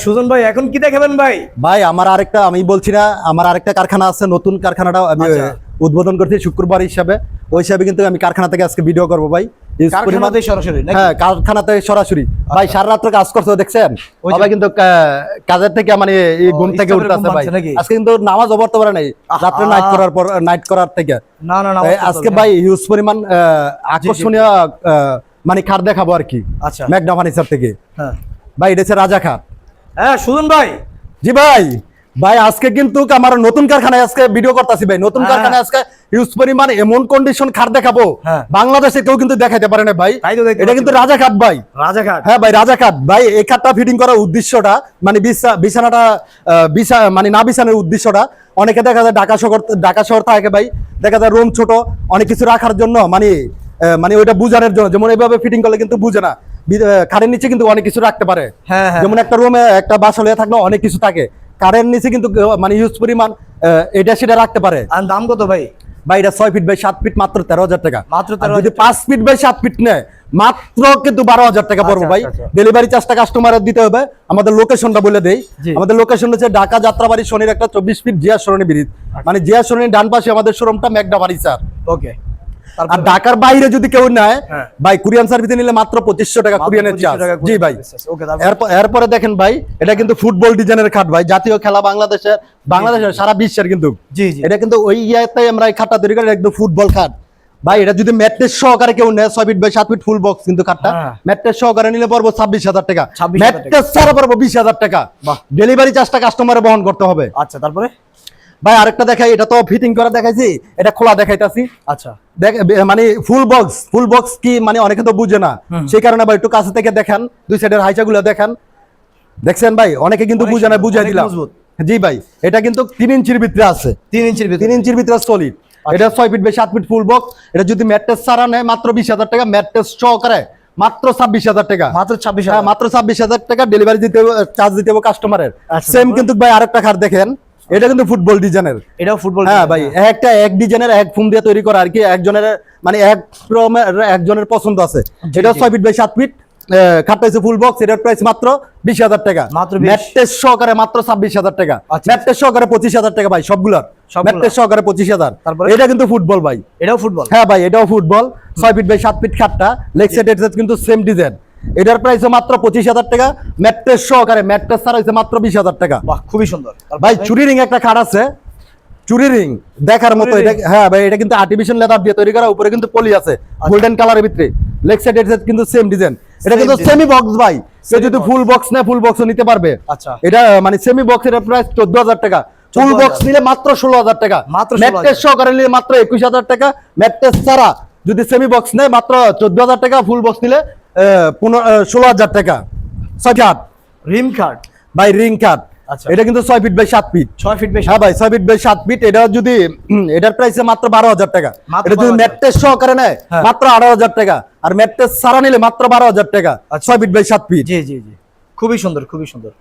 সুজন ভাই এখন কি দেখাবেন ভাই? ভাই আমার আরেকটা আমি বলছি না, আমার আরেকটা কারখানা আছে, নতুন কারখানাটা আমি উদ্বোধন করছি শুক্রবার হিসাবে। ওই হিসাবে কিন্তু আমি কারখানা থেকে আজকে ভিডিও করবো ভাই। কারখানাতে সরাসরি? হ্যাঁ, কারখানাতে সরাসরি। ভাই সারা রাত্র কাজ করছো দেখছেন, সবাই কিন্তু কাজের থেকে মানে ঘুম থেকে উঠতেছে ভাই। আজকে কিন্তু নামাজ পড়তে পারে নাই রাত্রে নাইট করার থেকে। না না না, আজকে ভাই হিউজ পরিমাণ আকর্ষণীয় মানে খাট দেখাবো আর কি। আচ্ছা, ম্যাগনা ফার্নিচার থেকে। হ্যাঁ ভাই এটা হচ্ছে রাজা খাট। হ্যাঁ সুজন ভাই। জি ভাই, ভাই আজকে কিন্তু আমার নতুন কারখানায় আজকে ভিডিও করতেছি ভাই। নতুন কারখানায় আজকে হিউজ পরিমাণ এমন কন্ডিশন খাট দেখাবো বাংলাদেশে কেউ কিন্তু দেখাইতে পারে না ভাই। এটা কিন্তু রাজা খাট ভাই। রাজা খাট? হ্যাঁ ভাই রাজা খাট। ভাই এই খাটটা ফিটিং করার উদ্দেশ্যটা মানে বিছানাটা মানে না বিছানোর উদ্দেশ্যটা, অনেকে দেখা যায় ঢাকা শহর থাকে ভাই, দেখা যায় রুম ছোট, অনেক কিছু রাখার জন্য মানে ওইটা বুঝানোর জন্য, যেমন এইভাবে ফিটিং করলে কিন্তু বুঝে না। খাটের নিচে কিন্তু অনেক কিছু রাখতে পারে। যেমন একটা রুমে একটা বাসা থাকলে অনেক কিছু থাকে, কারের নিচে কিন্তু মানে হিউজ পরিমাণ এটা সেটা রাখতে পারে। আর দাম কত ভাই? ভাই এটা 6 ফিট বাই 7 ফিট মাত্র 13,000 টাকা। মাত্র 13,000। যদি 5 ফিট বাই 7 ফিট নেয় মাত্র কিন্তু 12,000 টাকা পড়বে ভাই। ডেলিভারি চার্জটা কাস্টমারের দিতে হবে। আমাদের লোকেশনটা বলে দেই, আমাদের লোকেশন হচ্ছে ঢাকা যাত্রাবাড়ি শনির একটা 24 ফিট জিয়া সরণি ব্রিজ, মানে জিয়া সরণির ডান পাশে আমাদের শোরুমটা ম্যাগনা ফার্নিচার। ওকে। আর ঢাকার বাইরে যদি কেউ নেয় ভাই, কুরিয়ান সার্ভিসে নিলে মাত্র 2500 টাকা কুরিয়ানের চার্জ। জি ভাই। এরপরে দেখেন ভাই, এটা কিন্তু ফুটবল ডিজাইনের খাট ভাই, জাতীয় খেলা বাংলাদেশের সারা বিশ্বের কিন্তু। এটা কিন্তু ওই ইয়াতে আমরা এই খাটটা তৈরি করি, একদম ফুটবল খাট ভাই। এটা যদি ম্যাট্রেস সহকারে কেউ নেয় 6 feet by 7 feet full box কিন্তু খাটটা, ম্যাট্রেস সহকারে নিলে পড়বো 26,000 টাকা। ম্যাট্রেস ছাড়া পড়বো 20,000 টাকা। ডেলিভারি চার্জটা কাস্টমারে বহন করতে হবে। আচ্ছা, তারপরে ভাই আরেকটা দেখাই, এটা তো ফিটিং করা দেখাইছি, এটা খোলা দেখাইতাছি। আচ্ছা, মানে ফুল বক্স কি মানে অনেকে তো বুঝে না, সেই কারণে ভাই একটু কাছে থেকে দেখান, দুই সাইডের হাইচাগুলো দেখান। দেখছেন ভাই, অনেকে কিন্তু বুঝে না, বুঝাই দিলাম। জি ভাই, এটা কিন্তু 3 ইঞ্চির ভিতরে আছে। 3 ইঞ্চির ভিতরে সলিড। এটা 6 feet by 7 feet full box. এটা যদি ম্যাট্রেস ছাড়া নেয় মাত্র 20,000 টাকা, ম্যাট্রেস সহকারে মাত্র 26,000 টাকা। মাত্র 26,000? হ্যাঁ মাত্র 26,000 টাকা। ডেলিভারি দিতে চার্জ দিতে হবে কাস্টমারের। সেম কিন্তু ভাই আরেকটা খাট দেখেন, এটা কিন্তু ফুটবল ডিজাইনের। এটাও ফুটবল? হ্যাঁ ভাই, এক ডিজাইনের এক ফুম দিয়ে তৈরি করা আর কি, একজনের মানে একজনের পছন্দ আছে। এটা 6 ফিট বাই 7 ফিট খাটটা হচ্ছে ফুল বক্স। এটার প্রাইস মাত্র 20,000 টাকা। ম্যাট্রেস সহকারে মাত্র 26,000 টাকা। ম্যাট্রেস সহকারে 25,000 টাকা ভাই সবগুলার। ম্যাট্রেস সহকারে 25,000। এটা কিন্তু ফুটবল ভাই। এটাও ফুটবল? হ্যাঁ ভাই এটাও ফুটবল। 6 ফিট বাই 7 ফিট খাটটা, লেগ সাইড হেড সাইড কিন্তু সেম ডিজাইন। এটার প্রাইস মাত্র 25,000 টাকা। ম্যাট্রেস সহকারে, ম্যাট্রেস ছাড়া হইছে মাত্র 20,000 টাকা। বাহ, খুবই সুন্দর ভাই। চুরি রিং একটা খাট আছে, চুরি রিং দেখার মতো এটা। হ্যাঁ ভাই, এটা কিন্তু আর্টিফিশিয়াল লেদার দিয়ে তৈরি করা, উপরে কিন্তু পলি আছে গোল্ডেন কালারের ভিতরে। লেগ সাইড হেড সাইড কিন্তু সেম ডিজাইন। এটা কিন্তু সেমি বক্স ভাই, কেউ যদি ফুল বক্স নেয় ফুল বক্সও নিতে পারবে। আচ্ছা, এটা মানে সেমি বক্সের প্রাইস 14,000 টাকা। ফুল বক্স নিলে মাত্র 16,000 টাকা। ম্যাট্রেস সহকারে নিলে মাত্র 21,000 টাকা। ম্যাট্রেস ছাড়া যদি সেমি বক্স নেয় মাত্র 14,000 টাকা। ফুল বক্স নিলে 16,000 টাকা। 6 খাট রিম খাট ভাই, রিং খাট। এটা কিন্তু 6 feet by 7 feet. 6 feet by? হ্যাঁ ভাই 6 ফিট বাই 7 ফিট। এটা যদি এটার প্রাইস মাত্র 12,000 টাকা। এটা যদি ম্যাট্রেস সহকারে নেয় মাত্র 18,000 টাকা, আর ম্যাট্রেস ছাড়া নিলে মাত্র 12,000 টাকা। 6 ফিট বাই 7 ফিট। জি জি জি, খুবই সুন্দর খুবই সুন্দর।